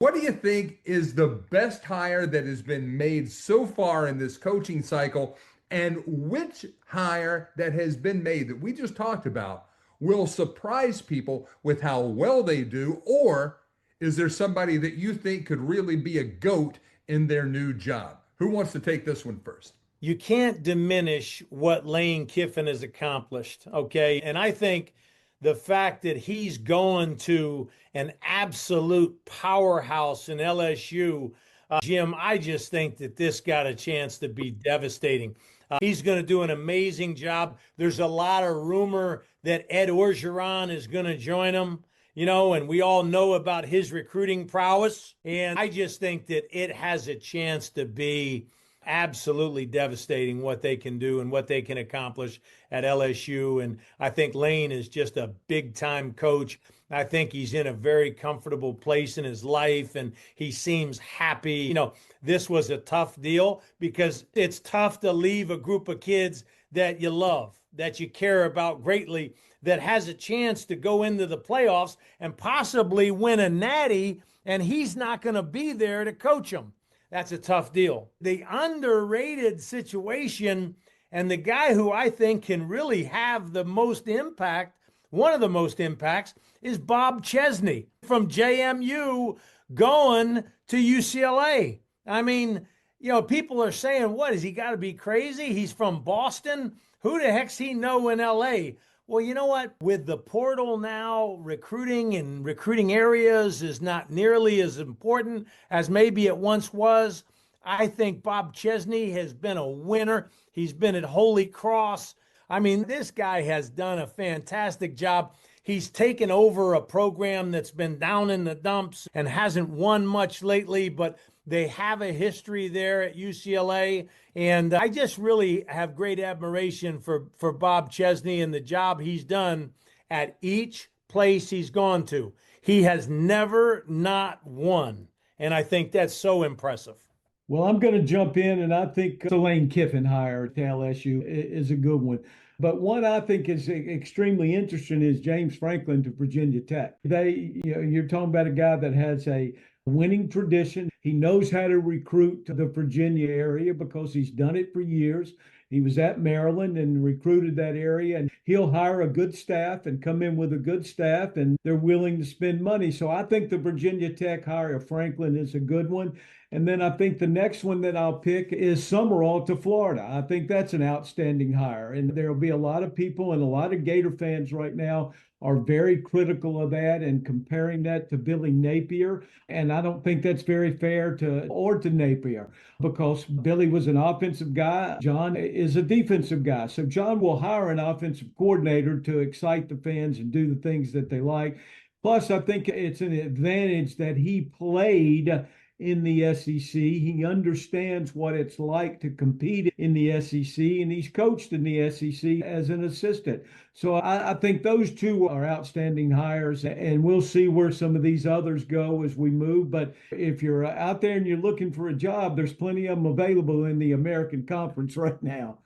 What do you think is the best hire that has been made so far in this coaching cycle? And which hire that has been made that we just talked about will surprise people with how well they do? Or is there somebody that you think could really be a GOAT in their new job? Who wants to take this one first? You can't diminish what Lane Kiffin has accomplished, okay? And I think the fact that he's going to an absolute powerhouse in LSU, Jim, I just think that this got a chance to be devastating. He's going to do an amazing job. There's a lot of rumor that Ed Orgeron is going to join him, and we all know about his recruiting prowess. And I just think that it has a chance to be absolutely devastating what they can do and what they can accomplish at LSU. And I think Lane is just a big time coach. I think he's in a very comfortable place in his life and he seems happy. This was a tough deal because it's tough to leave a group of kids that you love, that you care about greatly, that has a chance to go into the playoffs and possibly win a natty, and he's not going to be there to coach them. That's a tough deal. The underrated situation, and the guy who I think can really have the most impact, one of the most impacts, is Bob Chesney from JMU going to UCLA. I mean, people are saying, what, has he got to be crazy? He's from Boston. Who the heck's he know in LA? Well, you know what? With the portal now, recruiting and recruiting areas is not nearly as important as maybe it once was. I think Bob Chesney has been a winner. He's been at Holy Cross. I mean, this guy has done a fantastic job. He's taken over a program that's been down in the dumps and hasn't won much lately, but they have a history there at UCLA. And I just really have great admiration for Bob Chesney and the job he's done at each place he's gone to. He has never not won. And I think that's so impressive. Well, I'm going to jump in, and I think the Lane Kiffin hire to LSU is a good one. But one I think is extremely interesting is James Franklin to Virginia Tech. You're talking about a guy that has a winning tradition. He knows how to recruit to the Virginia area because he's done it for years. He was at Maryland and recruited that area, and he'll hire a good staff and come in with a good staff, and they're willing to spend money. So I think the Virginia Tech hire of Franklin is a good one. And then I think the next one that I'll pick is Summerall to Florida. I think that's an outstanding hire. And there'll be a lot of people and a lot of Gator fans right now are very critical of that and comparing that to Billy Napier. And I don't think that's very fair to Napier because Billy was an offensive guy. John is a defensive guy. So John will hire an offensive coordinator to excite the fans and do the things that they like. Plus, I think it's an advantage that he played in the SEC. He understands what it's like to compete in the SEC, and he's coached in the SEC as an assistant. So I think those two are outstanding hires, and we'll see where some of these others go as we move. But if you're out there and you're looking for a job, there's plenty of them available in the American Conference right now.